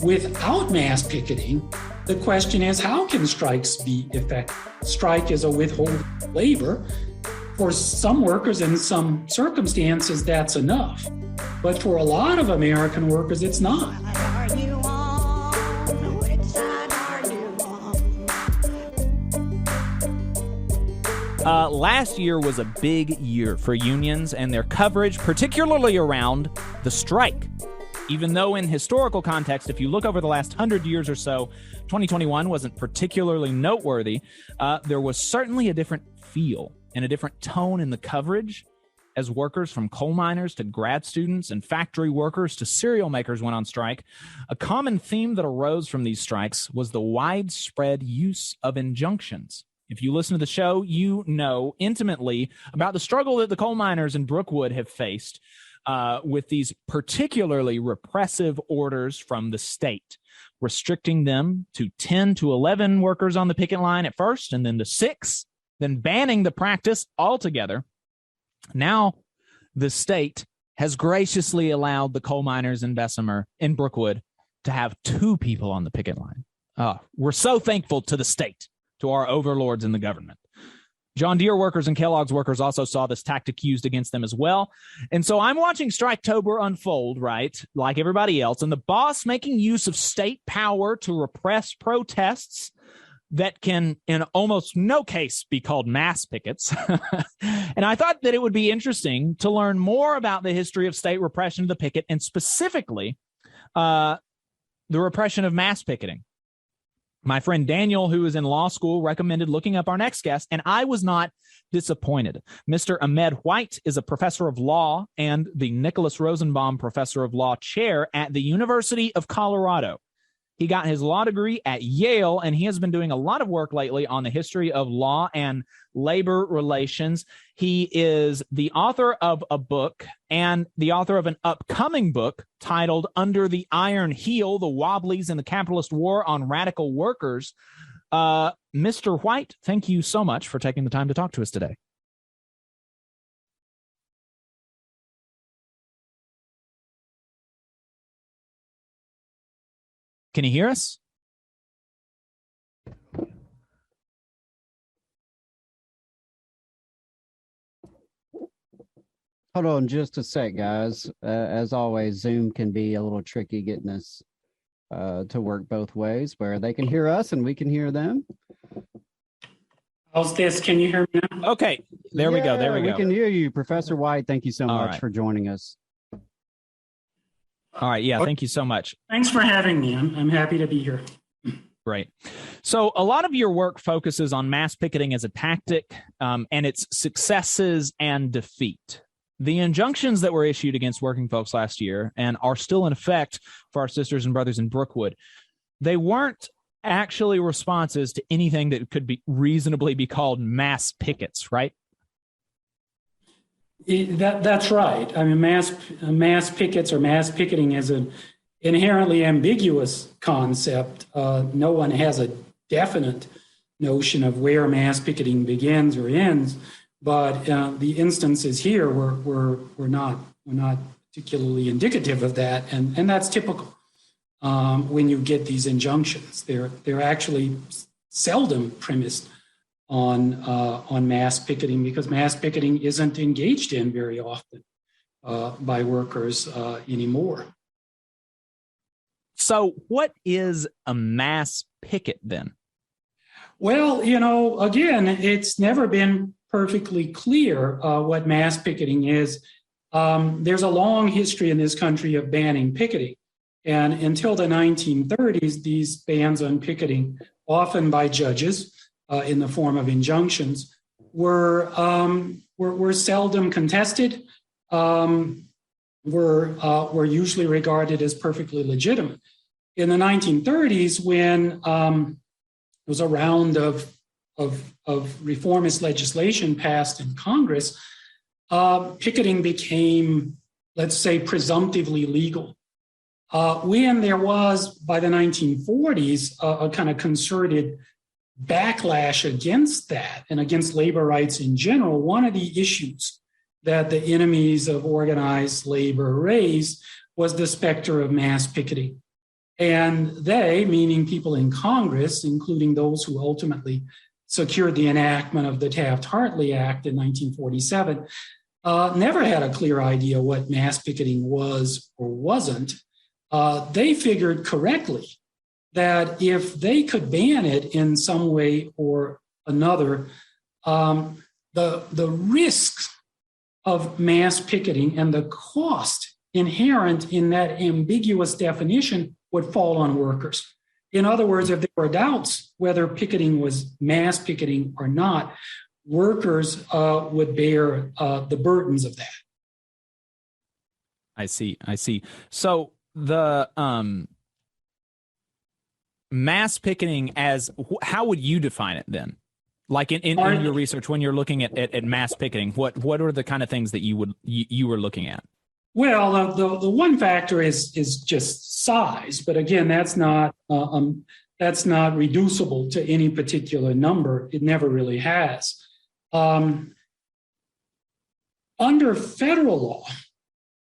Without mass picketing, the question is, how can strikes be effective? Strike is a withhold of labor. For some workers in some circumstances, that's enough. But for a lot of American workers, it's not. Last year was a big year for unions and their coverage, particularly around the strike. Even though in historical context, if you look over the last 100 years or so, 2021 wasn't particularly noteworthy, there was certainly a different feel and a different tone in the coverage as workers from coal miners to grad students and factory workers to cereal makers went on strike. A common theme that arose from these strikes was the widespread use of injunctions. If you listen to the show, you know intimately about the struggle that the coal miners in Brookwood have faced with these particularly repressive orders from the state, restricting them to 10 to 11 workers on the picket line at first, and then to 6, then banning the practice altogether. Now, the state has graciously allowed the coal miners in Bessemer, in Brookwood, to have 2 people on the picket line. We're so thankful to the state, to our overlords in the government. John Deere workers and Kellogg's workers also saw this tactic used against them as well. And so I'm watching Striketober unfold, right, like everybody else, and the boss making use of state power to repress protests that can, in almost no case, be called mass pickets. And I thought that it would be interesting to learn more about the history of state repression of the picket, and specifically the repression of mass picketing. My friend Daniel, who is in law school, recommended looking up our next guest, and I was not disappointed. Mr. Ahmed White is a professor of law and the Nicholas Rosenbaum Professor of Law Chair at the University of Colorado. He got his law degree at Yale, and he has been doing a lot of work lately on the history of law and labor relations. He is the author of a book and the author of an upcoming book titled Under the Iron Heel, The Wobblies in the Capitalist War on Radical Workers. Mr. White, thank you so much for taking the time to talk to us today. Can you hear us? Hold on just a sec, guys. As always, Zoom can be a little tricky getting us to work both ways, where they can hear us and we can hear them. How's this? Can you hear me now? Okay, there we go. We can hear you. Professor White, thank you so much for joining us. All right. Yeah. Thank you so much. Thanks for having me. I'm happy to be here. Great. So a lot of your work focuses on mass picketing as a tactic and its successes and defeat. The injunctions that were issued against working folks last year and are still in effect for our sisters and brothers in Brookwood, they weren't actually responses to anything that could be reasonably be called mass pickets, right? That's right. I mean, mass pickets or mass picketing is an inherently ambiguous concept. No one has a definite notion of where mass picketing begins or ends, but the instances here were not particularly indicative of that, and that's typical when you get these injunctions. They're actually seldom premised on mass picketing, because mass picketing isn't engaged in very often by workers anymore. So what is a mass picket then? Well, again, it's never been perfectly clear what mass picketing is. There's a long history in this country of banning picketing. And until the 1930s, these bans on picketing, often by judges, in the form of injunctions, were seldom contested, were usually regarded as perfectly legitimate. In the 1930s, when there was a round of reformist legislation passed in Congress, picketing became, let's say, presumptively legal. When there was, by the 1940s, a kind of concerted backlash against that and against labor rights in general, one of the issues that the enemies of organized labor raised was the specter of mass picketing. And they, meaning people in Congress, including those who ultimately secured the enactment of the Taft-Hartley Act in 1947, never had a clear idea what mass picketing was or wasn't. They figured correctly that if they could ban it in some way or another, the risks of mass picketing and the cost inherent in that ambiguous definition would fall on workers. In other words, if there were doubts whether picketing was mass picketing or not, workers would bear the burdens of that. I see. So the mass picketing how would you define it then? Like in your research, when you're looking at mass picketing, what are the kind of things that you were looking at? Well, the one factor is just size, but again, that's not reducible to any particular number. It never really has. Under federal law,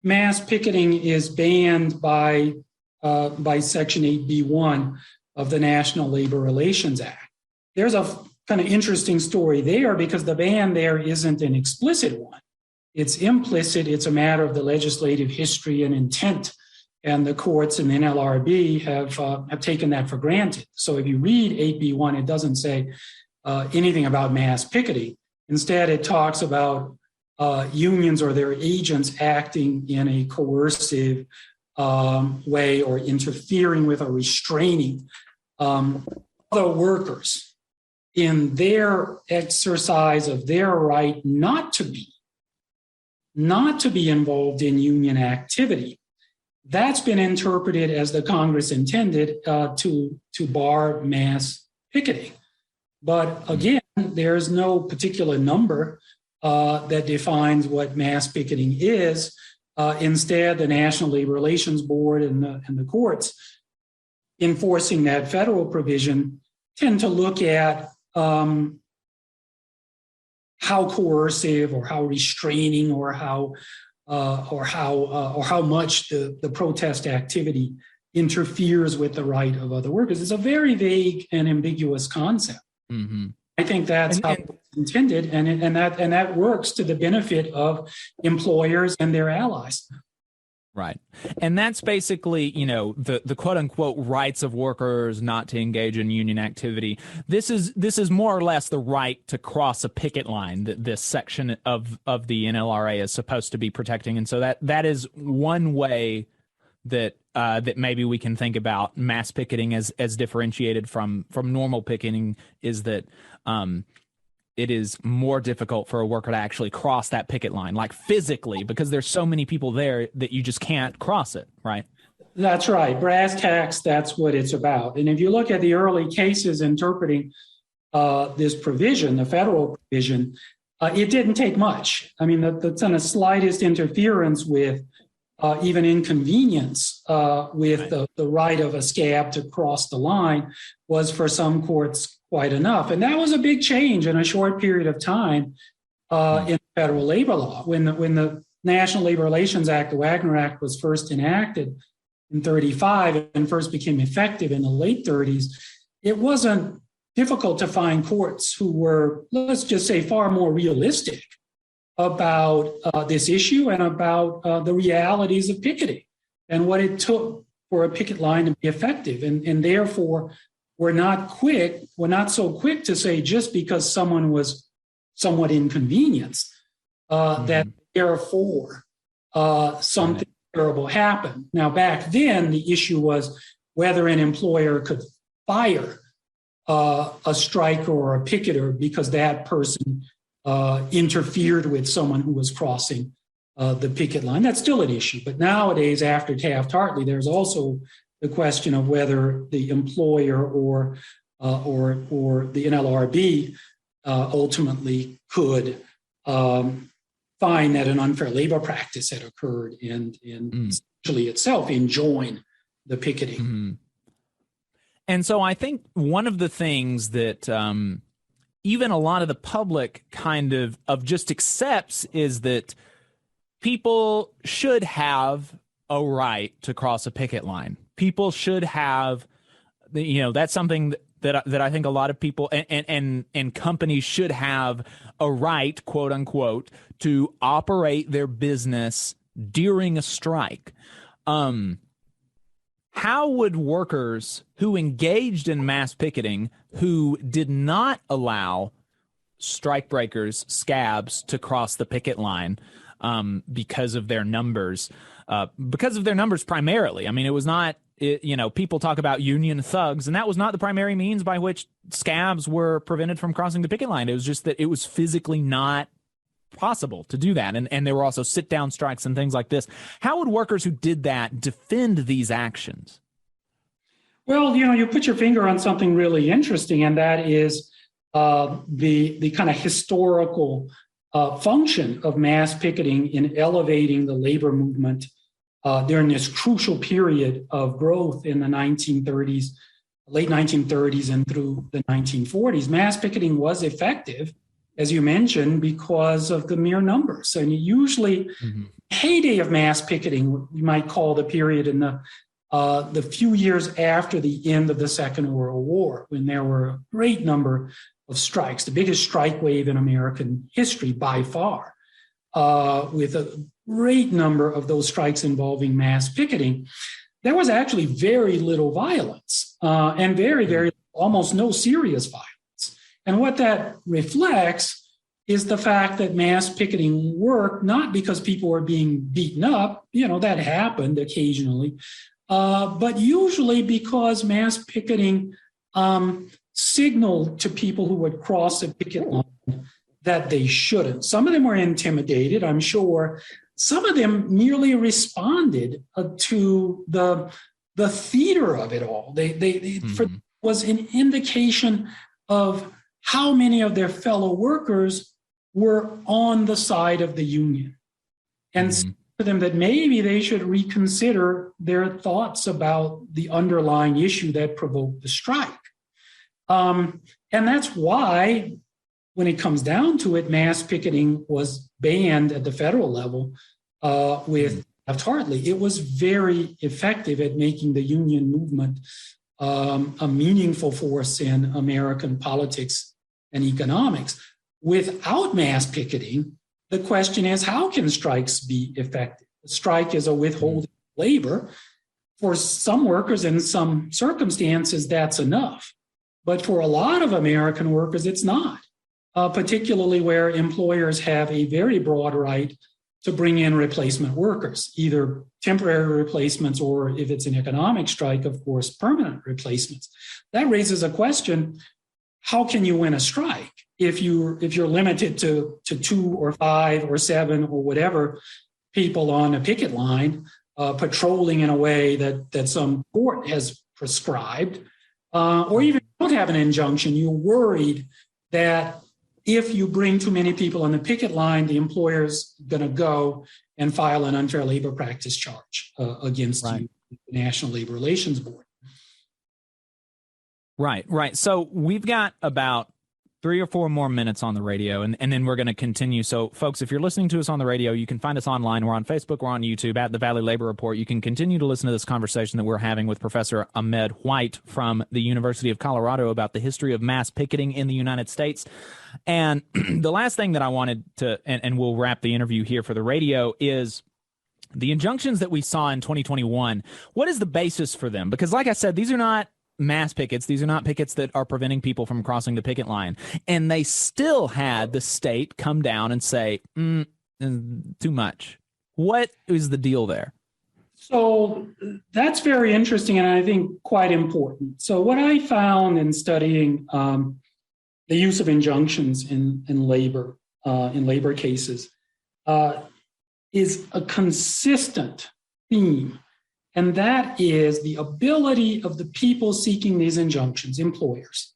mass picketing is banned by Section 8B1 of the National Labor Relations Act. There's a kind of interesting story there because the ban there isn't an explicit one. It's implicit. It's a matter of the legislative history and intent, and the courts and the NLRB have taken that for granted. So if you read 8B1, it doesn't say anything about mass picketing. Instead, it talks about unions or their agents acting in a coercive way or interfering with or restraining other workers in their exercise of their right not to be involved in union activity. That's been interpreted as the Congress intended to bar mass picketing. But again, there's no particular number that defines what mass picketing is. Instead, the National Labor Relations Board and the courts enforcing that federal provision tend to look at how coercive or how restraining or how much the protest activity interferes with the right of other workers. It's a very vague and ambiguous concept. Mm-hmm. I think that's how it's intended, and that works to the benefit of employers and their allies. Right. And that's basically, the quote unquote rights of workers not to engage in union activity. This is more or less the right to cross a picket line that this section of the NLRA is supposed to be protecting. And so that is one way that maybe we can think about mass picketing as differentiated from normal picketing, is that it is more difficult for a worker to actually cross that picket line, like physically, because there's so many people there that you just can't cross it, right? That's right. Brass tacks, that's what it's about. And if you look at the early cases interpreting this provision, the federal provision, it didn't take much. I mean, the kind of slightest interference with even inconvenience with the right of a scab to cross the line was for some courts quite enough. And that was a big change in a short period of time in federal labor law. When the National Labor Relations Act, the Wagner Act, was first enacted in 1935 and first became effective in the late 1930s, it wasn't difficult to find courts who were, let's just say, far more realistic about this issue and about the realities of picketing and what it took for a picket line to be effective. And therefore, we're not so quick to say just because someone was somewhat inconvenienced, that therefore something terrible happened. Now, back then, the issue was whether an employer could fire a striker or a picketer because that person interfered with someone who was crossing the picket line. That's still an issue. But nowadays, after Taft-Hartley, there's also the question of whether the employer or the NLRB ultimately could find that an unfair labor practice had occurred and essentially itself enjoin the picketing. Mm-hmm. And so I think one of the things that even a lot of the public kind of just accepts is that people should have a right to cross a picket line. people should have, that's something that I think a lot of people and companies should have a right, quote unquote, to operate their business during a strike. How would workers who engaged in mass picketing, who did not allow strikebreakers, scabs, to cross the picket line because of their numbers primarily? I mean, it was not, people talk about union thugs, and that was not the primary means by which scabs were prevented from crossing the picket line. It was just that it was physically not possible to do that. And there were also sit-down strikes and things like this. How would workers who did that defend these actions? Well, you put your finger on something really interesting, and that is the kind of historical function of mass picketing in elevating the labor movement during this crucial period of growth in the 1930s, late 1930s and through the 1940s. Mass picketing was effective, as you mentioned, because of the mere numbers. And usually, heyday of mass picketing, we might call the period in the few years after the end of the Second World War, when there were a great number of strikes, the biggest strike wave in American history by far, with a great number of those strikes involving mass picketing. There was actually very little violence and very, almost no serious violence. And what that reflects is the fact that mass picketing worked not because people were being beaten up, that happened occasionally, but usually because mass picketing signaled to people who would cross a picket line that they shouldn't. Some of them were intimidated, I'm sure. Some of them merely responded to the theater of it all. Was an indication of how many of their fellow workers were on the side of the union, and for them that maybe they should reconsider their thoughts about the underlying issue that provoked the strike. And that's why, when it comes down to it, mass picketing was banned at the federal level with Taft-Hartley. It was very effective at making the union movement a meaningful force in American politics and economics. Without mass picketing, the question is, how can strikes be effective? A strike is a withholding of labor. For some workers in some circumstances, that's enough. But for a lot of American workers, it's not, particularly where employers have a very broad right to bring in replacement workers, either temporary replacements or, if it's an economic strike, of course, permanent replacements. That raises a question: how can you win a strike if you're limited to 2 or 5 or 7 or whatever people on a picket line patrolling in a way that some court has prescribed, or even don't have an injunction? You're worried that if you bring too many people on the picket line, the employer's going to go and file an unfair labor practice charge against you, the National Labor Relations Board. Right. So we've got about 3 or 4 more minutes on the radio, and then we're going to continue. So, folks, if you're listening to us on the radio, you can find us online. We're on Facebook. We're on YouTube at the Valley Labor Report. You can continue to listen to this conversation that we're having with Professor Ahmed White from the University of Colorado about the history of mass picketing in the United States. And the last thing that I wanted to, and we'll wrap the interview here for the radio, is the injunctions that we saw in 2021. What is the basis for them? Because, like I said, these are not mass pickets. These are not pickets that are preventing people from crossing the picket line. And they still had the state come down and say, too much. What is the deal there? So that's very interesting, and I think quite important. So what I found in studying the use of injunctions in labor cases is a consistent theme. And that is the ability of the people seeking these injunctions, employers,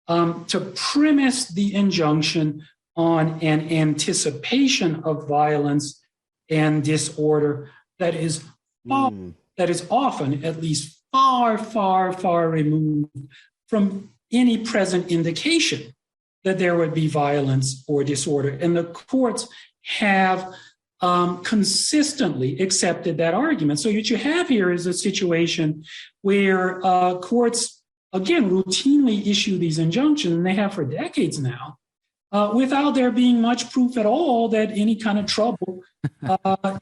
to premise the injunction on an anticipation of violence and disorder that is often, at least, far removed from any present indication that there would be violence or disorder. And the courts have consistently accepted that argument. So what you have here is a situation where courts, again, routinely issue these injunctions, and they have for decades now, without there being much proof at all that any kind of trouble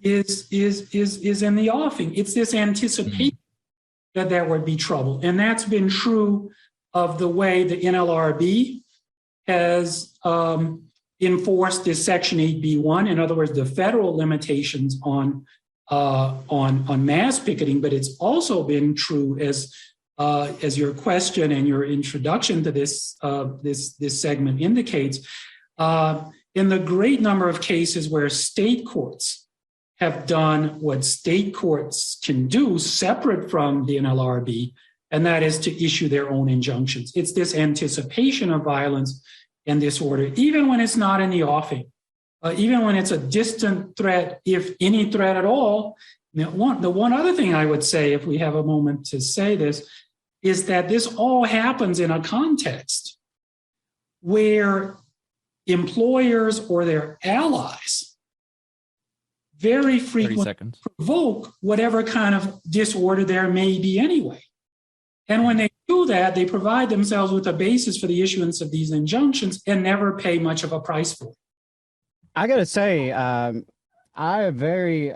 is in the offing. It's this anticipation that there would be trouble. And that's been true of the way the NLRB has enforced this Section 8B1, in other words, the federal limitations on mass picketing, but it's also been true as your question and your introduction to this segment indicates, in the great number of cases where state courts have done what state courts can do separate from the NLRB, and that is to issue their own injunctions. It's this anticipation of violence and disorder, even when it's not in the offing, even when it's a distant threat, if any threat at all. The one other thing I would say, if we have a moment to say this, is that this all happens in a context where employers or their allies very frequently provoke whatever kind of disorder there may be anyway. And when they do that, they provide themselves with a basis for the issuance of these injunctions and never pay much of a price for it. I got to say, I am very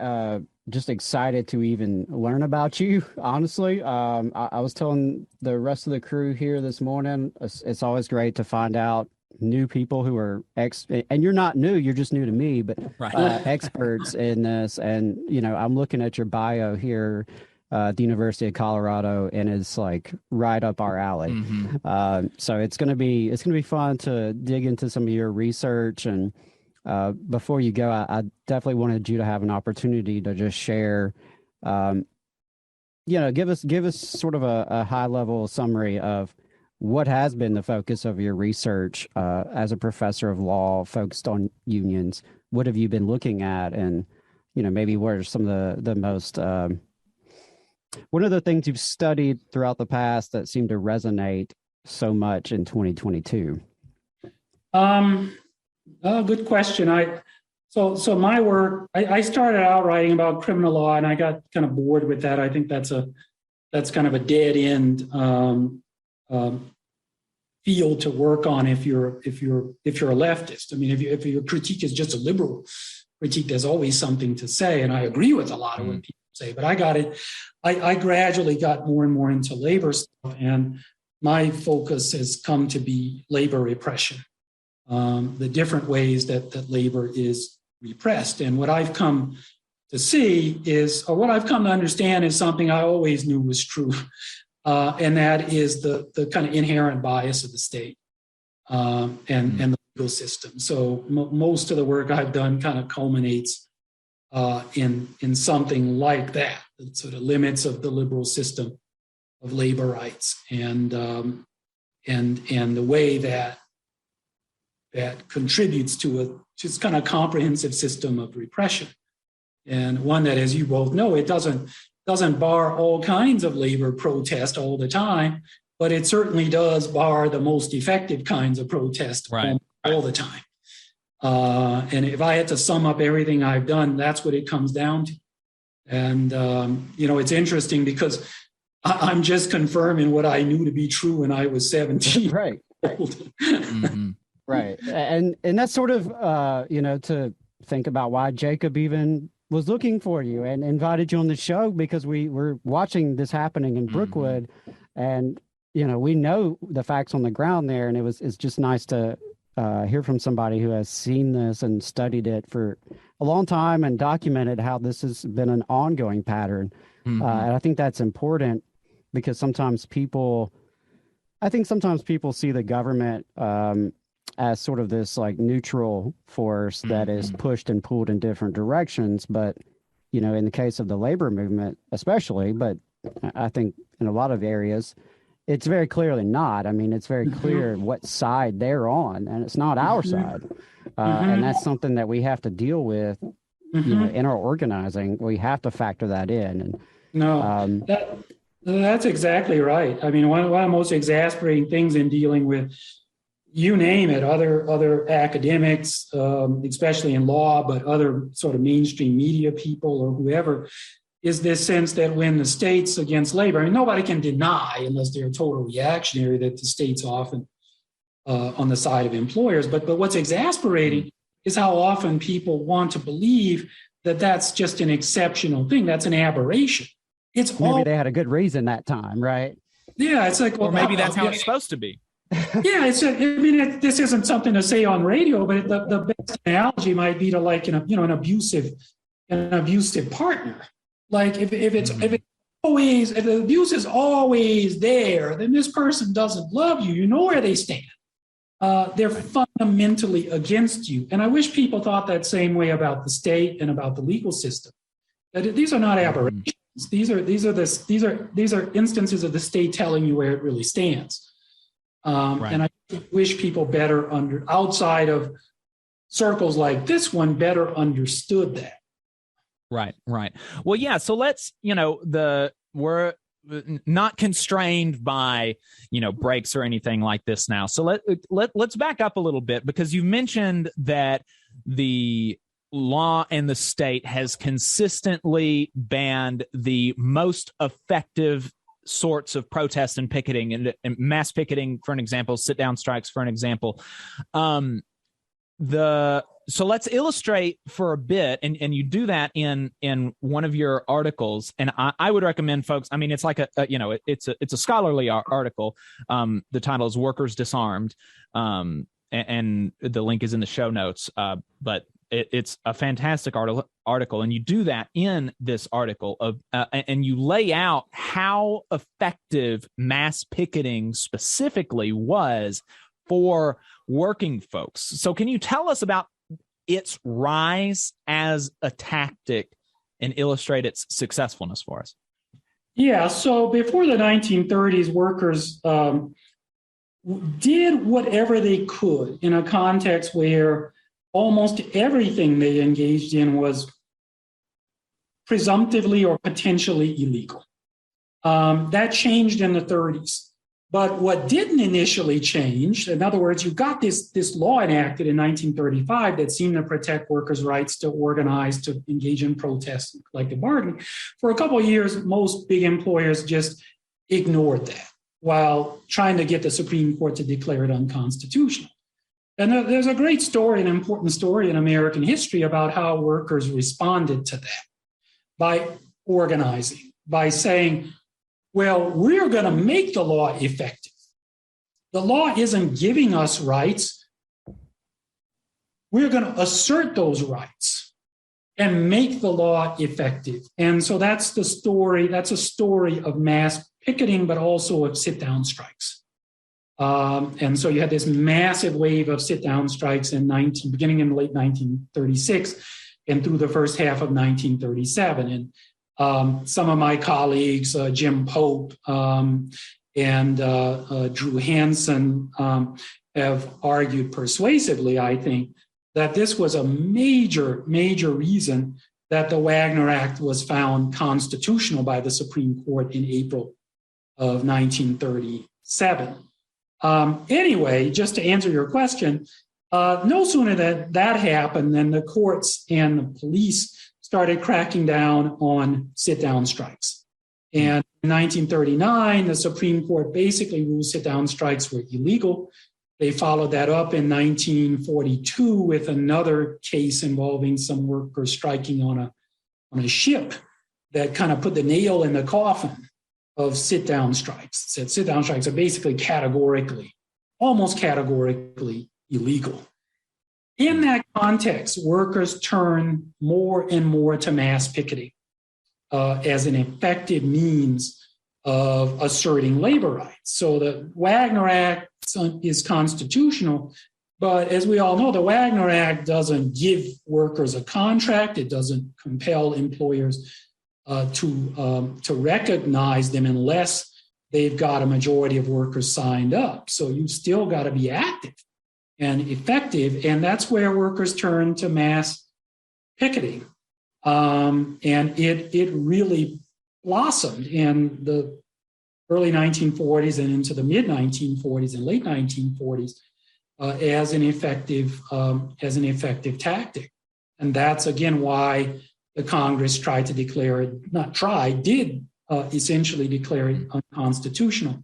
just excited to even learn about you, honestly. I was telling the rest of the crew here this morning, it's always great to find out new people who are and you're not new, you're just new to me, but experts in this. And, you know, I'm looking at your bio here at the University of Colorado, and it's like right up our alley. So it's going to be fun to dig into some of your research. And before you go, I definitely wanted you to have an opportunity to just share, give us sort of a high level summary of what has been the focus of your research as a professor of law focused on unions. What have you been looking at? And, you know, maybe what are some of the most, what are the things you've studied throughout the past that seem to resonate so much in 2022? Good question. So my work, I started out writing about criminal law, and I got kind of bored with that. I think that's kind of a dead end field to work on if you're a leftist. I mean, if your critique is just a liberal critique, there's always something to say, and I agree with a lot of what people say. But I gradually got more and more into labor stuff, and my focus has come to be labor repression, the different ways that labor is repressed. And what I've come to see is, or what I've come to understand is something I always knew was true. And that is the kind of inherent bias of the state and the legal system. So most of the work I've done kind of culminates in something like that, the sort of limits of the liberal system of labor rights and the way that contributes to a just kind of comprehensive system of repression, and one that, as you both know, it doesn't bar all kinds of labor protest all the time, but it certainly does bar the most effective kinds of protest all the time. And if I had to sum up everything I've done, that's what it comes down to. And, it's interesting because I'm just confirming what I knew to be true when I was 17. Right. Right. And that's sort of, to think about why Jacob even was looking for you and invited you on the show, because we were watching this happening in Brookwood, and, we know the facts on the ground there. And it's just nice to hear from somebody who has seen this and studied it for a long time and documented how this has been an ongoing pattern. And I think that's important, because sometimes people see the government as sort of this like neutral force that is pushed and pulled in different directions. But, in the case of the labor movement, especially, but I think in a lot of areas, it's very clearly not. I mean, it's very clear what side they're on, and it's not our side. And that's something that we have to deal with, in our organizing. We have to factor that in. And that's exactly right. I mean, one of the most exasperating things in dealing with you name it, other academics, especially in law, but other sort of mainstream media people or whoever, is this sense that when the state's against labor, I mean, nobody can deny, unless they're total reactionary, that the state's often on the side of employers. But what's exasperating is how often people want to believe that that's just an exceptional thing. That's an aberration. It's Maybe they had a good reason that time, right? Yeah, it's like, or maybe that's how it's supposed to be. Yeah, this isn't something to say on radio, but the best analogy might be to like an abusive partner. Like if the abuse is always there, then this person doesn't love you. You know where they stand. They're fundamentally against you. And I wish people thought that same way about the state and about the legal system. That these are not aberrations. These are instances of the state telling you where it really stands. Right. And I wish people better outside of circles like this one better understood that. Right. Well, yeah. So let's, we're not constrained by, breaks or anything like this now. So let's back up a little bit, because you mentioned that the law and the state has consistently banned the most effective sorts of protest and picketing, and mass picketing, for an example, sit down strikes, for an example. So let's illustrate for a bit, and you do that in one of your articles, and I would recommend folks. I mean, it's like it's a scholarly article. The title is "Workers Disarmed," and the link is in the show notes. But it's a fantastic article, and you do that in this article and you lay out how effective mass picketing specifically was for working folks. So can you tell us about its rise as a tactic and illustrate its successfulness for us? Yeah, so before the 1930s, workers did whatever they could in a context where almost everything they engaged in was presumptively or potentially illegal. That changed in the 30s. But what didn't initially change, in other words, you got this law enacted in 1935 that seemed to protect workers' rights to organize, to engage in protests and collective bargaining. For a couple of years, most big employers just ignored that while trying to get the Supreme Court to declare it unconstitutional. And there's a great story, an important story in American history about how workers responded to that by organizing, by saying, well, we're going to make the law effective. The law isn't giving us rights. We're going to assert those rights and make the law effective. And so that's the story. That's a story of mass picketing, but also of sit-down strikes. And so you had this massive wave of sit-down strikes beginning in late 1936 and through the first half of 1937. And some of my colleagues, Jim Pope and Drew Hansen, have argued persuasively, I think, that this was a major reason that the Wagner Act was found constitutional by the Supreme Court in April of 1937. Anyway, just to answer your question, no sooner that happened than the courts and the police started cracking down on sit-down strikes. And in 1939, the Supreme Court basically ruled sit-down strikes were illegal. They followed that up in 1942 with another case involving some workers striking on a ship that kind of put the nail in the coffin of sit-down strikes. Said sit-down strikes are basically almost categorically illegal. In that context, workers turn more and more to mass picketing as an effective means of asserting labor rights. So the Wagner Act is constitutional, but as we all know, the Wagner Act doesn't give workers a contract. It doesn't compel employers to recognize them unless they've got a majority of workers signed up. So you've still got to be active and effective, and that's where workers turn to mass picketing. And it really blossomed in the early 1940s and into the mid 1940s and late 1940s as an effective tactic. And that's again why the Congress tried to declare it, not tried, did essentially declare it unconstitutional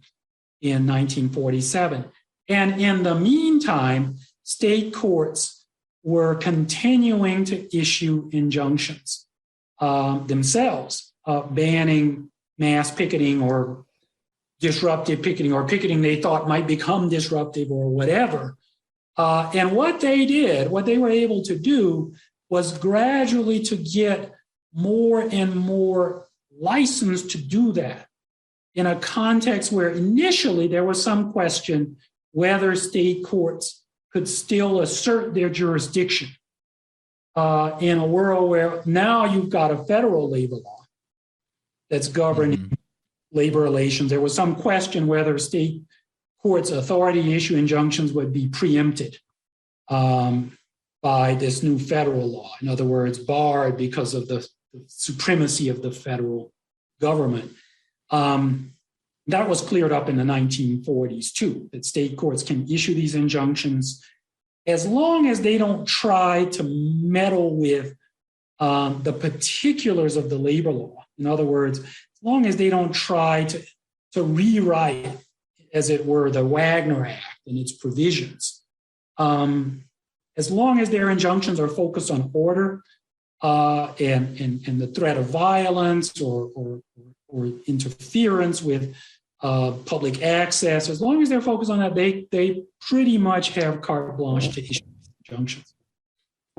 in 1947. And in the meantime, state courts were continuing to issue injunctions themselves, banning mass picketing or disruptive picketing or picketing they thought might become disruptive or whatever. And what they did, what they were able to do was gradually to get more and more license to do that in a context where initially there was some question whether state courts could still assert their jurisdiction in a world where now you've got a federal labor law that's governing labor relations. There was some question whether state courts' authority to issue injunctions would be preempted by this new federal law. In other words, barred because of the supremacy of the federal government. That was cleared up in the 1940s too, that state courts can issue these injunctions as long as they don't try to meddle with the particulars of the labor law. In other words, as long as they don't try to rewrite, as it were, the Wagner Act and its provisions. As long as their injunctions are focused on order and the threat of violence or interference with public access, as long as they're focused on that, they pretty much have carte blanche to issue injunctions.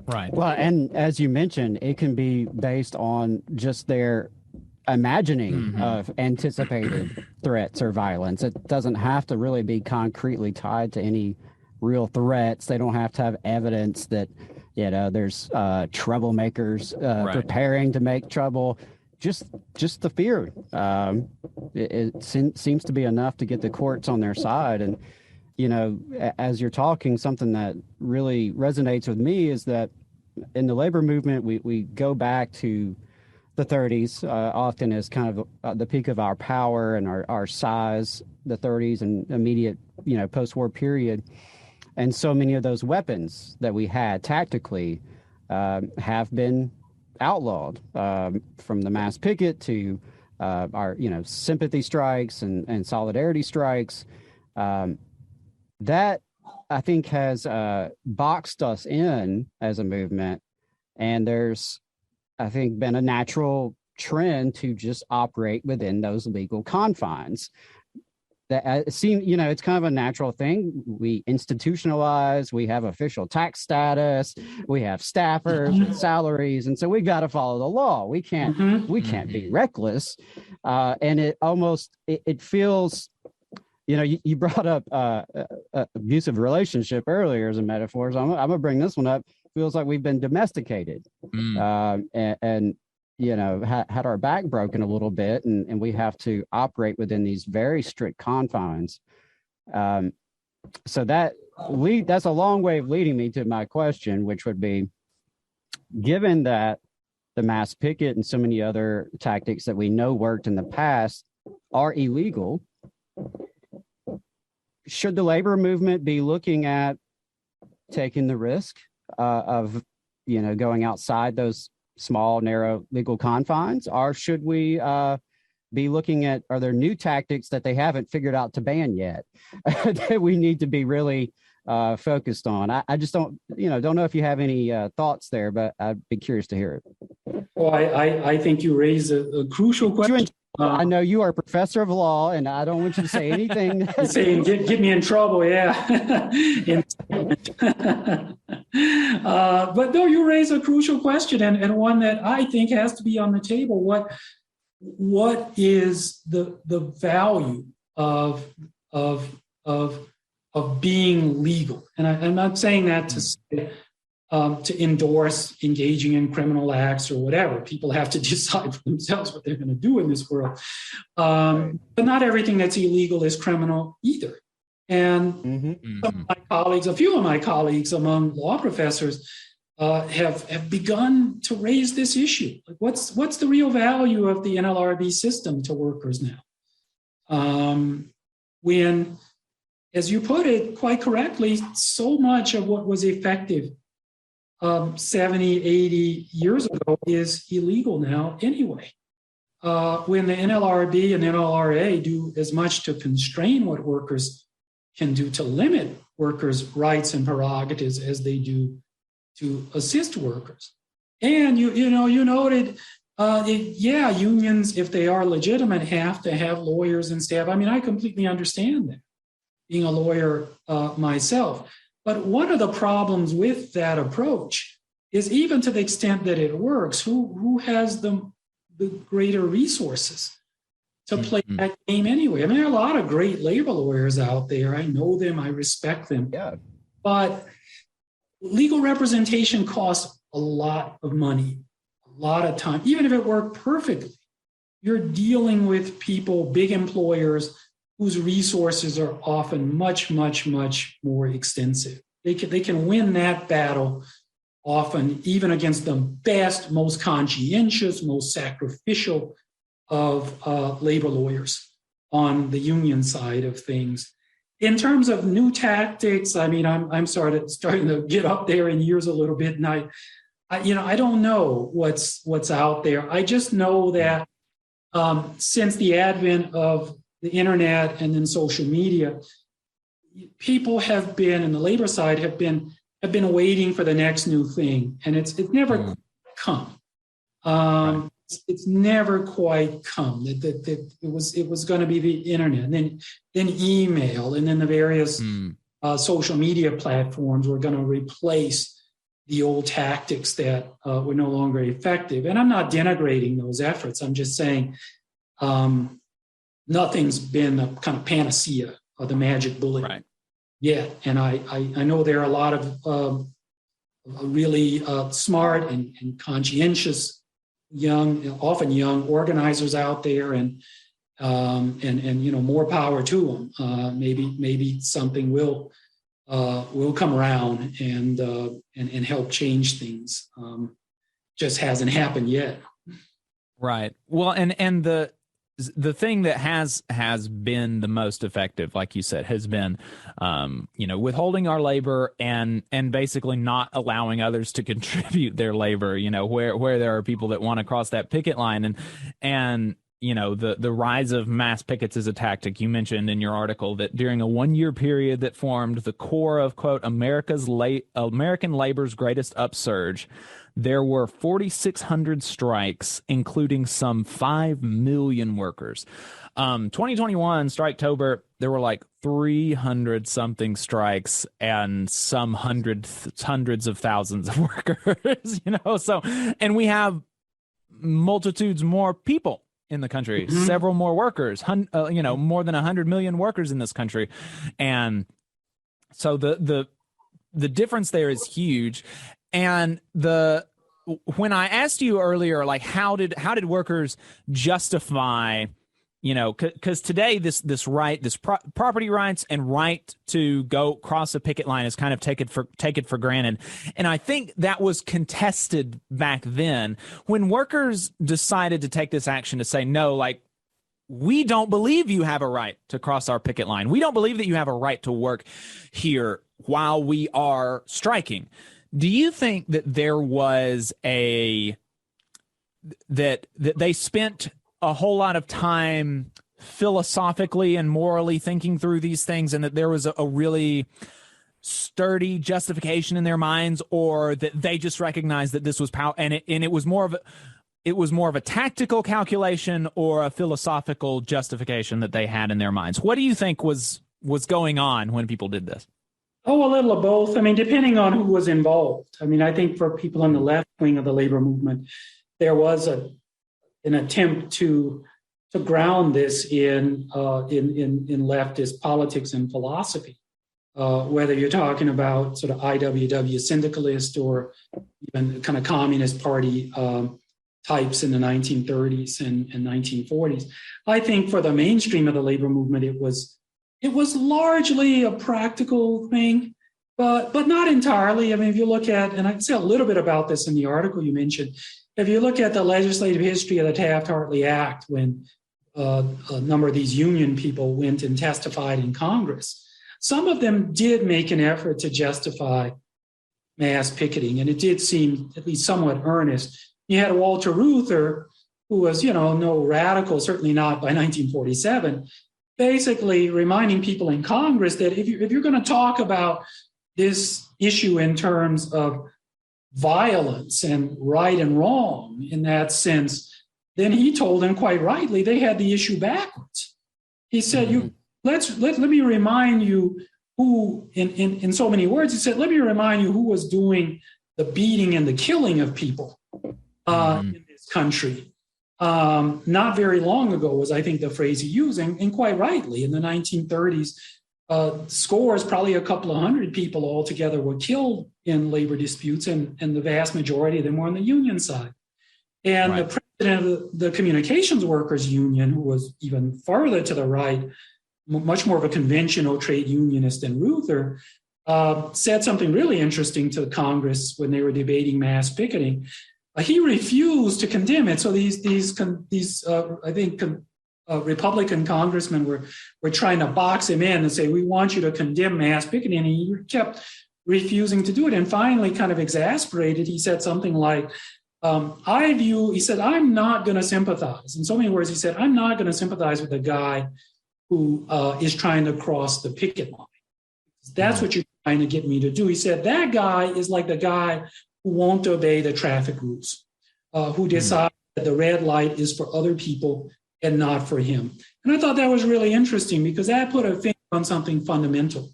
Right. Well, and as you mentioned, it can be based on just their imagining of anticipated threats or violence. It doesn't have to really be concretely tied to any real threats. They don't have to have evidence that, there's troublemakers preparing to make trouble. Just the fear. It seems to be enough to get the courts on their side. And, as you're talking, something that really resonates with me is that in the labor movement, we go back to the 30s, often as kind of the peak of our power and our size, the 30s and immediate, post-war period. And so many of those weapons that we had tactically have been outlawed, from the mass picket to our, sympathy strikes and solidarity strikes. That, I think, has boxed us in as a movement. And there's, I think, been a natural trend to just operate within those legal confines. That seems, it's kind of a natural thing. We institutionalize, we have official tax status, we have staffers with salaries, and so we got to follow the law. We can't be reckless. And it almost it feels, you brought up abusive relationship earlier as a metaphor. So I'm gonna bring this one up. Feels like we've been domesticated, and had our back broken a little bit, and we have to operate within these very strict confines. So that's a long way of leading me to my question, which would be, given that the mass picket and so many other tactics that we know worked in the past are illegal, should the labor movement be looking at taking the risk of going outside those small, narrow legal confines, or should we be looking at, are there new tactics that they haven't figured out to ban yet that we need to be really focused on? I just don't know if you have any thoughts there, but I'd be curious to hear it. Well, I think you raise a crucial question. I know you are a professor of law, and I don't want you to say anything. Saying get me in trouble, yeah. But no, you raise a crucial question, and one that I think has to be on the table. What is the value of being legal? And I'm not saying that to say, to endorse engaging in criminal acts or whatever. People have to decide for themselves what they're going to do in this world. But not everything that's illegal is criminal either. And some of my colleagues, a few of my colleagues among law professors, have begun to raise this issue. Like, what's the real value of the NLRB system to workers now? When as you put it quite correctly, so much of what was effective 70, 80 years ago is illegal now anyway. When the NLRB and NLRA do as much to constrain what workers can do to limit workers' rights and prerogatives as they do to assist workers. And you noted, unions, if they are legitimate, have to have lawyers and staff. I mean, I completely understand that, being a lawyer myself. But one of the problems with that approach is, even to the extent that it works, who has the greater resources to play that game anyway? I mean, there are a lot of great labor lawyers out there. I know them, I respect them. Yeah. But legal representation costs a lot of money, a lot of time. Even if it worked perfectly, you're dealing with people, big employers, whose resources are often much, much, much more extensive. They can win that battle often even against the best, most conscientious, most sacrificial of labor lawyers on the union side of things. In terms of new tactics, I mean, I'm starting to get up there in years a little bit, and I don't know what's out there. I just know that since the advent of the internet and then social media, people have been, and the labor side have been waiting for the next new thing, and it's never come. Right. It's never quite come. It was going to be the internet, and then email, and then the various social media platforms were going to replace the old tactics that were no longer effective. And I'm not denigrating those efforts. I'm just saying nothing's been a kind of panacea or the magic bullet yet. And I know there are a lot of really smart and conscientious often young organizers out there, and more power to them. Maybe something will come around and help change things. Just hasn't happened yet. Right. Well, and the thing that has been the most effective, like you said, has been, withholding our labor and basically not allowing others to contribute their labor, where there are people that want to cross that picket line, and the rise of mass pickets is a tactic. You mentioned in your article that during a 1-year period that formed the core of, quote, American labor's greatest upsurge, there were 4,600 strikes, including some 5 million workers. 2021, Striketober, there were like 300 something strikes and some hundreds of thousands of workers, so, and we have multitudes more people in the country, several more workers, more than 100 million workers in this country. And so the difference there is huge. And when I asked you earlier, like, how did workers justify, because today this right, this property rights and right to go cross a picket line is kind of taken for granted. And I think that was contested back then when workers decided to take this action to say, no, like, we don't believe you have a right to cross our picket line. We don't believe that you have a right to work here while we are striking. Do you think that there was that they spent a whole lot of time philosophically and morally thinking through these things, and that there was a really sturdy justification in their minds, or that they just recognized that this was power, and it was more of a tactical calculation or a philosophical justification that they had in their minds? What do you think was going on when people did this? Oh, a little of both. I mean, depending on who was involved. I mean, I think for people on the left wing of the labor movement, there was an attempt to ground this in leftist politics and philosophy. Whether you're talking about sort of IWW syndicalist or even kind of Communist Party types in the 1930s and 1940s. I think for the mainstream of the labor movement, it was largely a practical thing, but not entirely. I mean, if you look at, and I say a little bit about this in the article you mentioned, if you look at the legislative history of the Taft-Hartley Act, when a number of these union people went and testified in Congress, some of them did make an effort to justify mass picketing, and it did seem at least somewhat earnest. You had Walter Reuther, who was, no radical, certainly not by 1947, basically reminding people in Congress that if you're going to talk about this issue in terms of violence and right and wrong in that sense, then he told them quite rightly they had the issue backwards. He said, let me remind you who, in so many words, he said, let me remind you who was doing the beating and the killing of people in this country. Not very long ago was, I think, the phrase he used, and quite rightly, in the 1930s, scores, probably a couple of hundred people altogether were killed in labor disputes, and the vast majority of them were on the union side. And the president of the Communications Workers Union, who was even further to the right, much more of a conventional trade unionist than Reuther, said something really interesting to Congress when they were debating mass picketing. He refused to condemn it. So these I think, Republican congressmen were trying to box him in and say, we want you to condemn mass picketing. And he kept refusing to do it. And finally, kind of exasperated, he said something like, he said, I'm not going to sympathize. In so many words, he said, I'm not going to sympathize with a guy who is trying to cross the picket line. That's what you're trying to get me to do. He said, that guy is like the guy who won't obey the traffic rules, who decides that the red light is for other people and not for him. And I thought that was really interesting because that put a finger on something fundamental.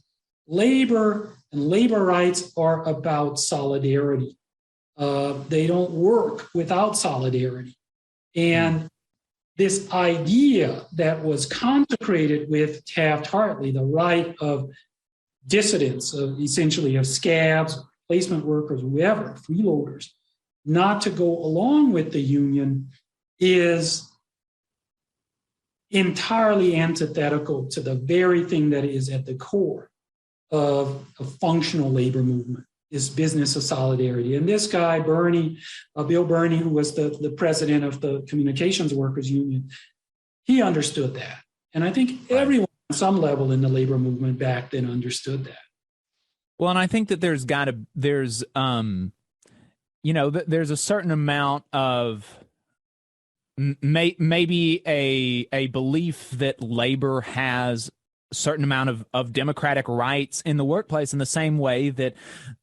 Labor and labor rights are about solidarity. They don't work without solidarity. And this idea that was consecrated with Taft-Hartley, the right of dissidents, essentially of scabs, placement workers, whoever, freeloaders, not to go along with the union, is entirely antithetical to the very thing that is at the core of a functional labor movement, this business of solidarity. And this guy, Bill Burney, who was the president of the Communications Workers Union, he understood that. And I think everyone on some level in the labor movement back then understood that. Well, and I think that there's a certain amount of maybe a belief that labor has a certain amount of democratic rights in the workplace, in the same way that,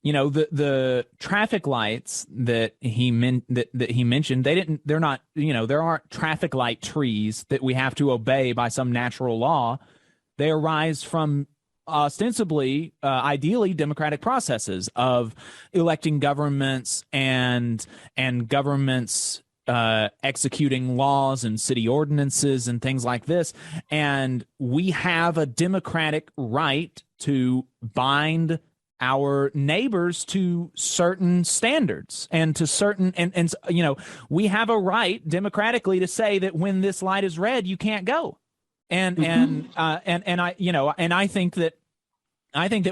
the traffic lights that he mentioned, there aren't traffic light trees that we have to obey by some natural law. They arise from ostensibly, ideally, democratic processes of electing governments and governments executing laws and city ordinances and things like this. And we have a democratic right to bind our neighbors to certain standards and to certain, and we have a right democratically to say that when this light is red, you can't go. And I think that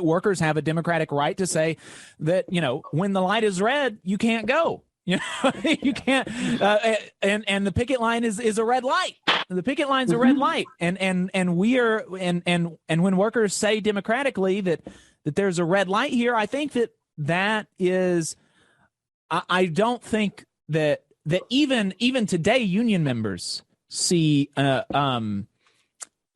workers have a democratic right to say that, when the light is red, you can't go. You can't. And the picket line is a red light. The picket line's a red light. And we are and when workers say democratically that there's a red light here, I think that is. I don't think that even today union members see.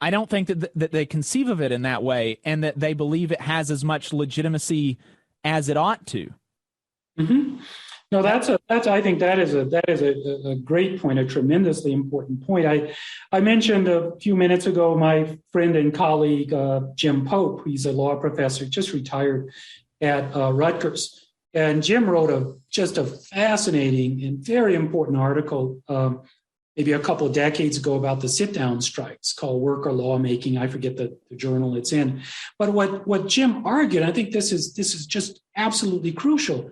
I don't think that they conceive of it in that way, and that they believe it has as much legitimacy as it ought to. Mm-hmm. No, I think that is a great point, a tremendously important point. I mentioned a few minutes ago my friend and colleague Jim Pope. He's a law professor, just retired at Rutgers, and Jim wrote just a fascinating and very important article. Maybe a couple of decades ago about the sit-down strikes called Worker Lawmaking. I forget the journal it's in. But what Jim argued, I think this is just absolutely crucial.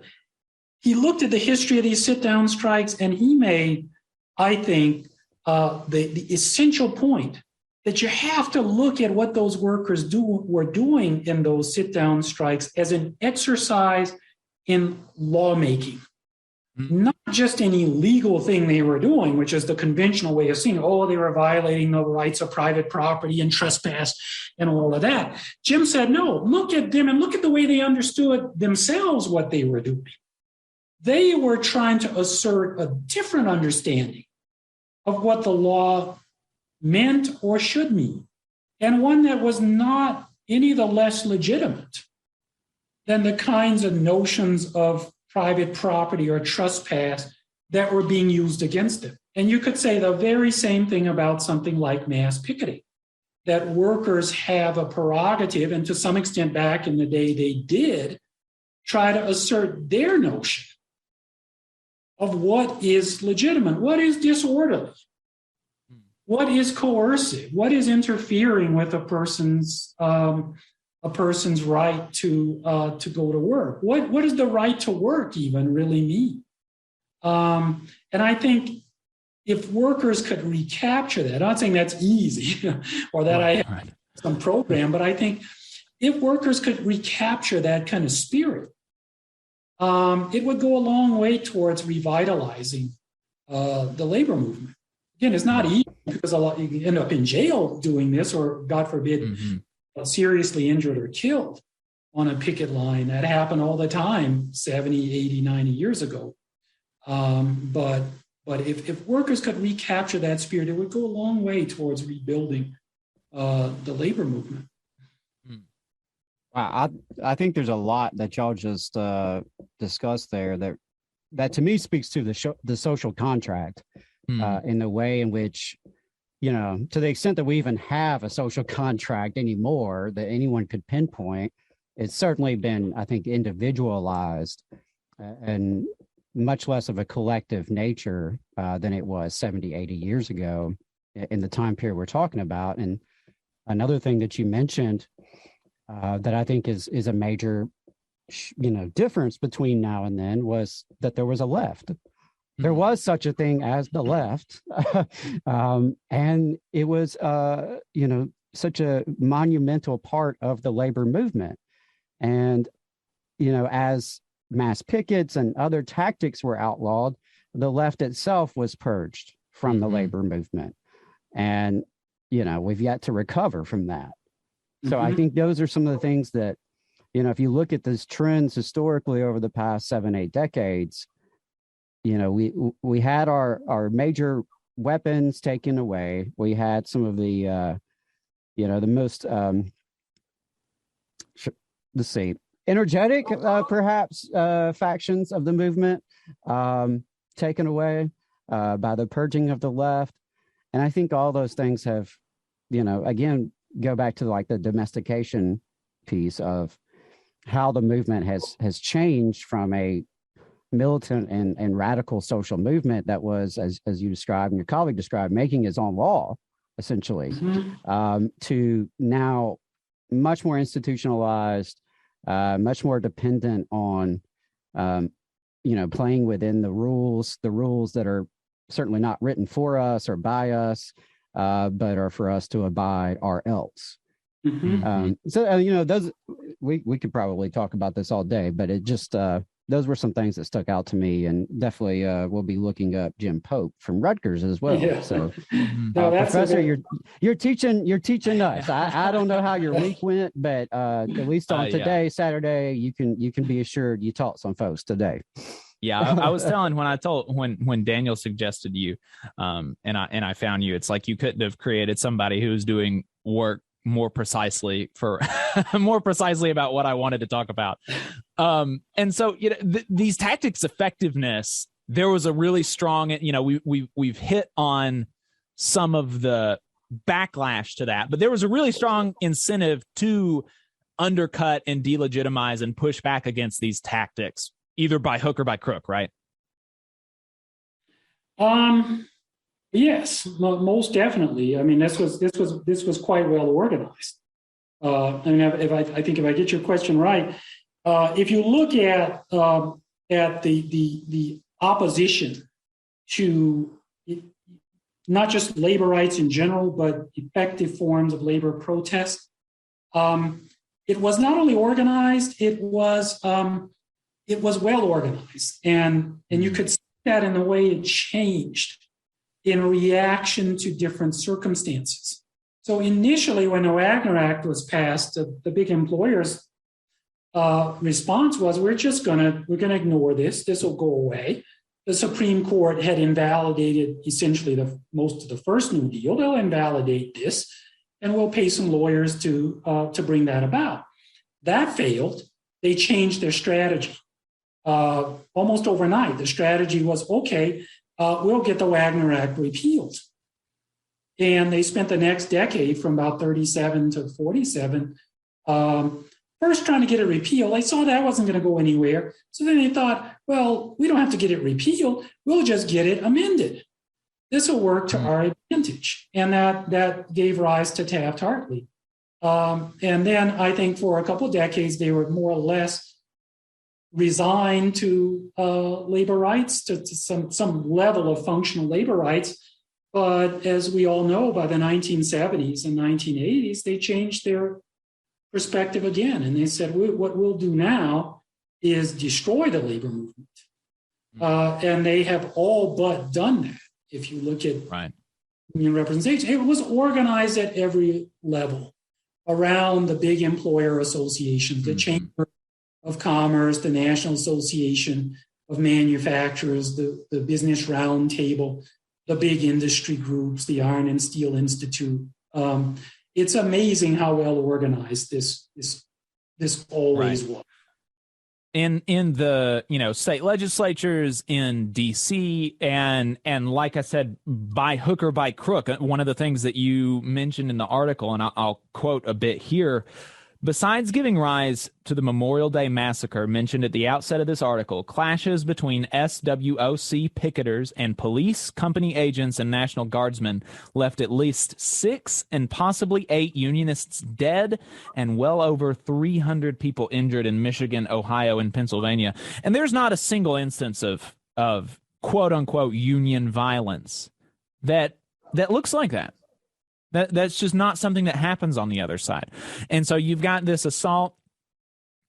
He looked at the history of these sit-down strikes, and he made, I think, the essential point that you have to look at what those workers were doing in those sit-down strikes as an exercise in lawmaking. not just any legal thing they were doing, which is the conventional way of seeing, oh, they were violating the rights of private property and trespass and all of that. Jim said, no, look at them and look at the way they understood themselves what they were doing. They were trying to assert a different understanding of what the law meant or should mean, and one that was not any the less legitimate than the kinds of notions of private property or trespass that were being used against it. And you could say the very same thing about something like mass picketing, that workers have a prerogative, and to some extent back in the day they did, try to assert their notion of what is legitimate, what is disorderly, what is coercive, what is interfering with a person's right to go to work. What does the right to work even really mean? And I think if workers could recapture that, I'm not saying that's easy or that I have some program, but I think if workers could recapture that kind of spirit, it would go a long way towards revitalizing the labor movement. Again, it's not easy because you can end up in jail doing this, or God forbid, seriously injured or killed on a picket line. That happened all the time 70, 80, 90 years ago. But if workers could recapture that spirit, it would go a long way towards rebuilding the labor movement. Wow, I think there's a lot that y'all just discussed there that to me speaks to the social contract in the way in which, to the extent that we even have a social contract anymore that anyone could pinpoint, it's certainly been, I think, individualized and much less of a collective nature than it was 70, 80 years ago in the time period we're talking about. And another thing that you mentioned that I think is a major, difference between now and then was that there was a left. There was such a thing as the left, and it was, such a monumental part of the labor movement. And, as mass pickets and other tactics were outlawed, the left itself was purged from the labor movement. And, we've yet to recover from that. So I think those are some of the things that, if you look at these trends historically over the past 7-8 decades, we had our major weapons taken away. We had some of the, the most, let's see, energetic, perhaps, factions of the movement taken away by the purging of the left. And I think all those things have, again, go back to like the domestication piece of how the movement has changed from a militant and radical social movement that was, as you described and your colleague described, making its own law, essentially, to now much more institutionalized, much more dependent on, playing within the rules that are certainly not written for us or by us, but are for us to abide or else. Those we could probably talk about this all day, but it just those were some things that stuck out to me, and definitely we'll be looking up Jim Pope from Rutgers as well. Yeah. So, Professor, you're teaching us. I don't know how your week went, but at least on today, Saturday, you can be assured you taught some folks today. Yeah, I was telling when Daniel suggested you, and I found you. It's like you couldn't have created somebody who's doing work more precisely about what I wanted to talk about. And so these tactics effectiveness, there was a really strong, we've hit on some of the backlash to that, but there was a really strong incentive to undercut and delegitimize and push back against these tactics, either by hook or by crook, right? Yes, most definitely. I mean, this was quite well organized. I think if I get your question right, if you look at the opposition to not just labor rights in general, but effective forms of labor protest, it was not only organized, it was it was well organized. And you could see that in the way it changed in reaction to different circumstances. So initially, when the Wagner Act was passed, the big employers' response was, we're gonna ignore this. This will go away. The Supreme Court had invalidated essentially most of the first New Deal. They'll invalidate this, and we'll pay some lawyers to bring that about. That failed. They changed their strategy almost overnight. The strategy was, okay, we'll get the Wagner Act repealed. And they spent the next decade from about 37 to 47 first trying to get it repealed. They saw that wasn't going to go anywhere. So then they thought, well, we don't have to get it repealed. We'll just get it amended. This will work to our advantage. And that gave rise to Taft-Hartley. And then I think for a couple of decades, they were more or less resigned to labor rights, to some level of functional labor rights. But as we all know, by the 1970s and 1980s, they changed their perspective again. And they said, what we'll do now is destroy the labor movement. And they have all but done that. If you look at union representation, it was organized at every level around the big employer associations, the Chamber of Commerce, the National Association of Manufacturers, the Business Roundtable, the big industry groups, the Iron and Steel Institute. It's amazing how well organized this always was. In the state legislatures in DC and like I said, by hook or by crook, one of the things that you mentioned in the article, and I'll quote a bit here, besides giving rise to the Memorial Day massacre mentioned at the outset of this article, clashes between SWOC picketers and police, company agents, and National Guardsmen left at least 6 and possibly 8 unionists dead and well over 300 people injured in Michigan, Ohio, and Pennsylvania. And there's not a single instance of quote-unquote union violence that looks like that. That's just not something that happens on the other side. And so you've got this assault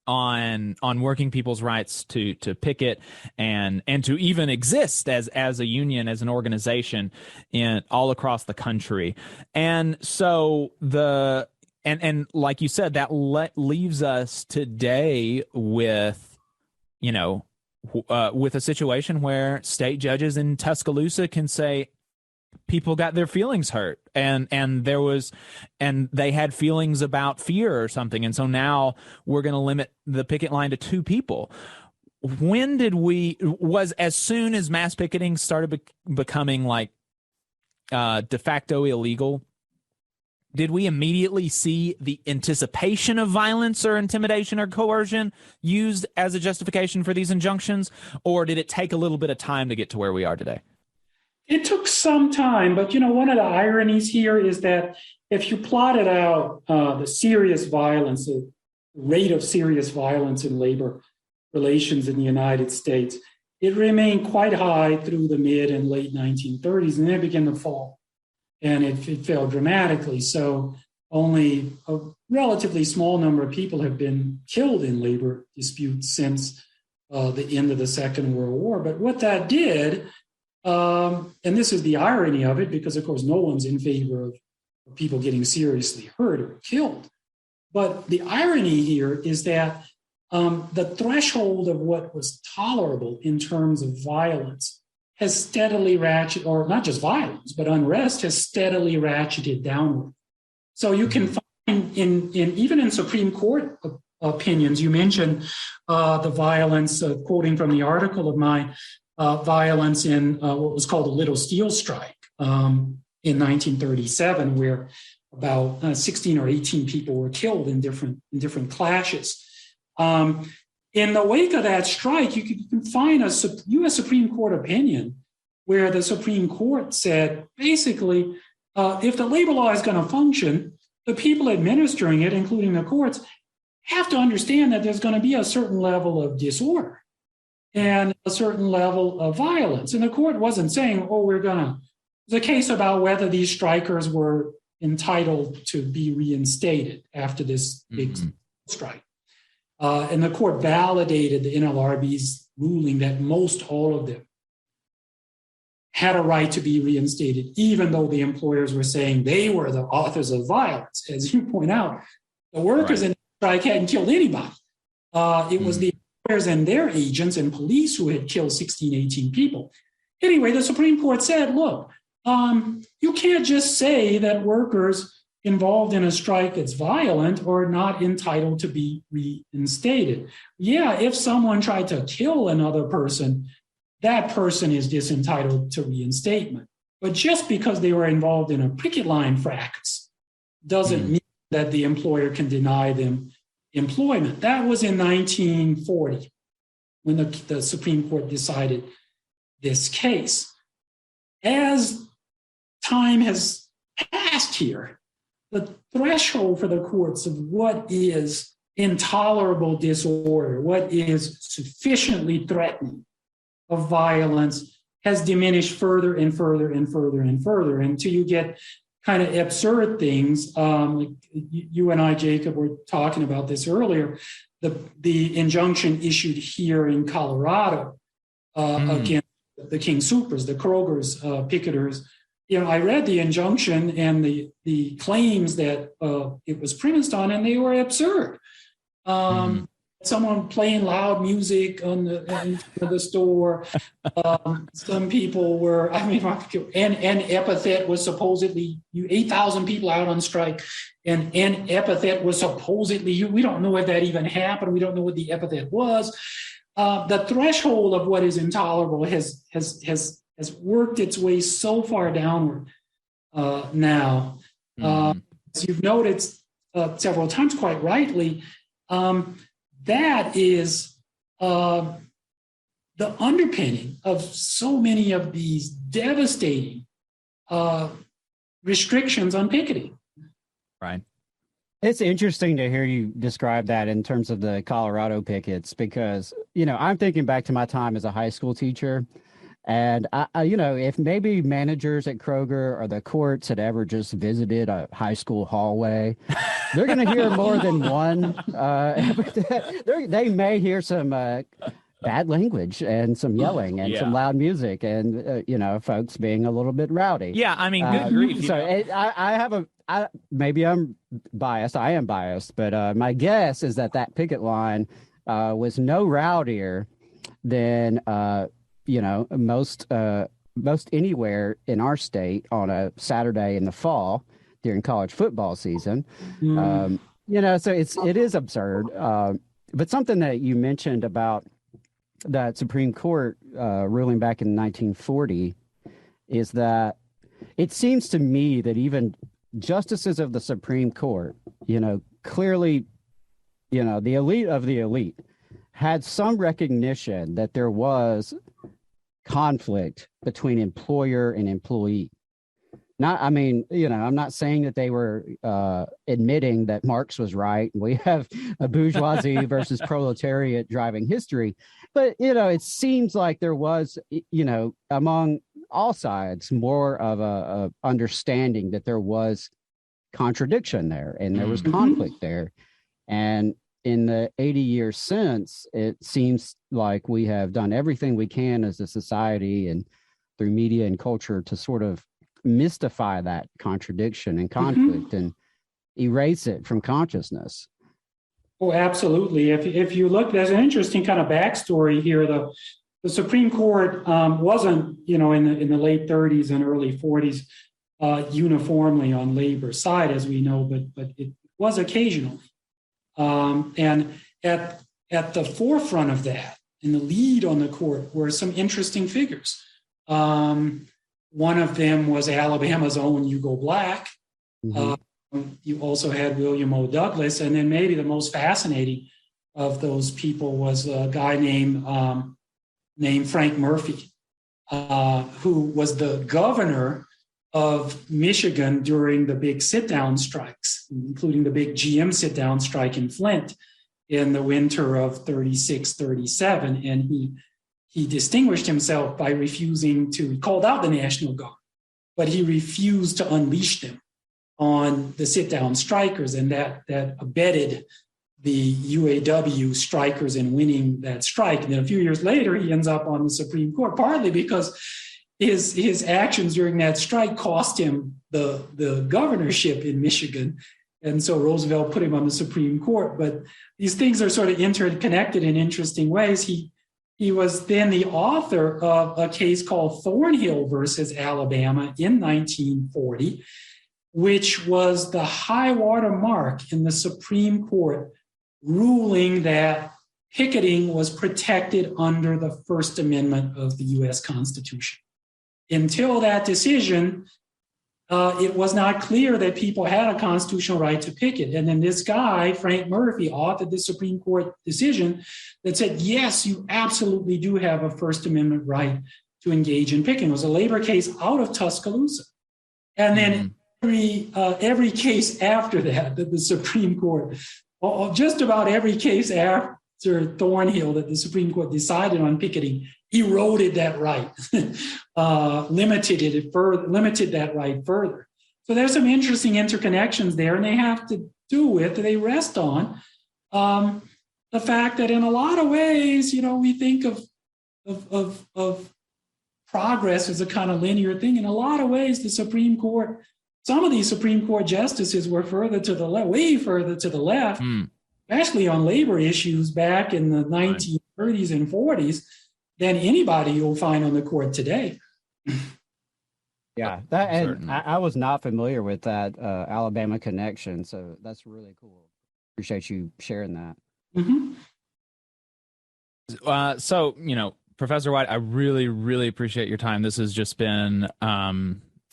on working people's rights to picket and to even exist as a union, as an organization all across the country. And so and like you said, that leaves us today with with a situation where state judges in Tuscaloosa can say, people got their feelings hurt and they had feelings about fear or something. And so now we're going to limit the picket line to 2 people. Was as soon as mass picketing started becoming like de facto illegal, did we immediately see the anticipation of violence or intimidation or coercion used as a justification for these injunctions? Or did it take a little bit of time to get to where we are today? It took some time, but one of the ironies here is that if you plotted out the serious violence, the rate of serious violence in labor relations in the United States, it remained quite high through the mid and late 1930s, and then it began to fall, and it fell dramatically. So only a relatively small number of people have been killed in labor disputes since the end of the Second World War. But what that did, and this is the irony of it, because of course no one's in favor of people getting seriously hurt or killed. But the irony here is that the threshold of what was tolerable in terms of violence has steadily ratcheted, or not just violence, but unrest has steadily ratcheted downward. So you can find even in Supreme Court opinions, you mentioned the violence, quoting from the article of mine, violence in what was called the Little Steel Strike in 1937, where about 16 or 18 people were killed in different clashes. In the wake of that strike, you can find a U.S. Supreme Court opinion where the Supreme Court said, basically, if the labor law is going to function, the people administering it, including the courts, have to understand that there's going to be a certain level of disorder and a certain level of violence. And the court wasn't saying, it's a case about whether these strikers were entitled to be reinstated after this big strike. And the court validated the NLRB's ruling that most all of them had a right to be reinstated, even though the employers were saying they were the authors of violence. As you point out, the workers in the strike hadn't killed anybody. It was the employers and their agents and police who had killed 16, 18 people. Anyway, the Supreme Court said, look, you can't just say that workers involved in a strike that's violent are not entitled to be reinstated. Yeah, if someone tried to kill another person, that person is disentitled to reinstatement. But just because they were involved in a picket line fracas doesn't mean that the employer can deny them employment. That was in 1940 when the Supreme Court decided this case. As time has passed here, the threshold for the courts of what is intolerable disorder, what is sufficiently threatening of violence has diminished further and further and further and further until you get kind of absurd things. Like you and I, Jacob, were talking about this earlier. The injunction issued here in Colorado against the King Soopers, the Kroger's picketers. You know, I read the injunction and the claims that it was premised on, and they were absurd. Someone playing loud music in the store. Some people were, an epithet was supposedly, 8,000 people out on strike, and an epithet was supposedly, we don't know if that even happened. We don't know what the epithet was. The threshold of what is intolerable has worked its way so far downward now. As you've noted several times, quite rightly, that is the underpinning of so many of these devastating restrictions on picketing. Right. It's interesting to hear you describe that in terms of the Colorado pickets, because, I'm thinking back to my time as a high school teacher. And, if maybe managers at Kroger or the courts had ever just visited a high school hallway, they're going to hear more than one. They may hear some bad language and some yelling and some loud music and, folks being a little bit rowdy. Yeah, I mean, good grief. So maybe I'm biased. I am biased, but my guess is that picket line was no rowdier than most anywhere in our state on a Saturday in the fall during college football season. So it is absurd. But something that you mentioned about that Supreme Court ruling back in 1940 is that it seems to me that even justices of the Supreme Court, clearly, the elite of the elite had some recognition that there was conflict between employer and employee. I'm not saying that they were admitting that Marx was right. We have a bourgeoisie versus proletariat driving history. But, it seems like there was, among all sides, more of a understanding that there was contradiction there and there was conflict there. And in the 80 years since, it seems like we have done everything we can as a society and through media and culture to sort of mystify that contradiction and conflict and erase it from consciousness. Oh, absolutely. If you look, there's an interesting kind of backstory here. The Supreme Court wasn't, in the late 30s and early 40s uniformly on labor side, as we know, but it was occasionally. And at the forefront of that, in the lead on the court, were some interesting figures. One of them was Alabama's own Hugo Black. You also had William O. Douglas, and then maybe the most fascinating of those people was a guy named Frank Murphy, who was the governor of Michigan during the big sit-down strikes, including the big GM sit-down strike in Flint in the winter of 36, 37. And he distinguished himself by he called out the National Guard, but he refused to unleash them on the sit-down strikers, and that abetted the UAW strikers and winning that strike. And then a few years later, he ends up on the Supreme Court, partly because his actions during that strike cost him the governorship in Michigan. And so Roosevelt put him on the Supreme Court. But these things are sort of interconnected in interesting ways. He was then the author of a case called Thornhill versus Alabama in 1940, which was the high water mark in the Supreme Court ruling that picketing was protected under the First Amendment of the U.S. Constitution. Until that decision, it was not clear that people had a constitutional right to picket. And then this guy, Frank Murphy, authored the Supreme Court decision that said, yes, you absolutely do have a First Amendment right to engage in picketing. It was a labor case out of Tuscaloosa. And then every case after that the Supreme Court, just about every case after Thornhill that the Supreme Court decided on picketing, eroded that right, limited that right further. So there's some interesting interconnections there, and they have to do with, they rest on the fact that in a lot of ways, we think of progress as a kind of linear thing. In a lot of ways, the Supreme Court, some of these Supreme Court justices were further to the left, way further to the left, especially on labor issues back in the 1930s and 40s, than anybody you'll find on the court today. Yeah, that, and I was not familiar with that Alabama connection, so that's really cool. Appreciate you sharing that. So, Professor White, I really, really appreciate your time. This has just been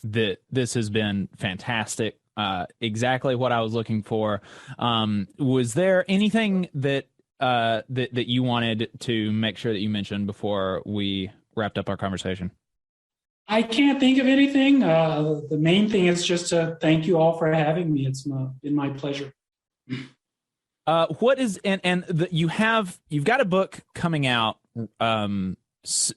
this has been fantastic. Exactly what I was looking for. Was there anything that you wanted to make sure that you mentioned before we wrapped up our conversation? I can't think of anything. The main thing is just to thank you all for having me. It's been my pleasure. What is you've got a book coming out in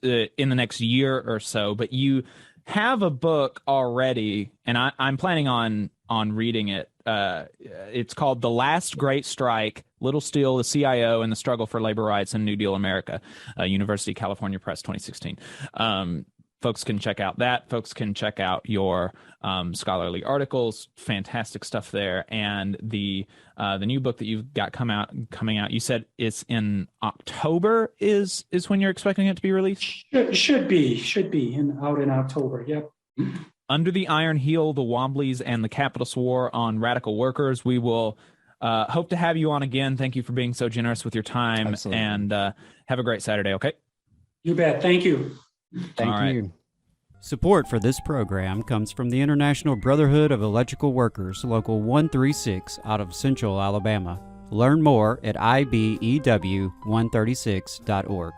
the next year or so, but you have a book already, and I'm planning on reading it. It's called The Last Great Strike, Little Steel, the CIO, and the Struggle for Labor Rights in New Deal America, University of California Press, 2016. Folks can check out that. Folks can check out your scholarly articles. Fantastic stuff there. And the new book that you've got coming out. You said it's in October is when you're expecting it to be released? Should be out in October. Yep. Under the Iron Heel, the Wobblies, and the Capitalist War on Radical Workers. We will hope to have you on again. Thank you for being so generous with your time. Absolutely. And have a great Saturday, okay? You bet. Thank you. Thank you. Support for this program comes from the International Brotherhood of Electrical Workers, Local 136, out of Central Alabama. Learn more at IBEW136.org.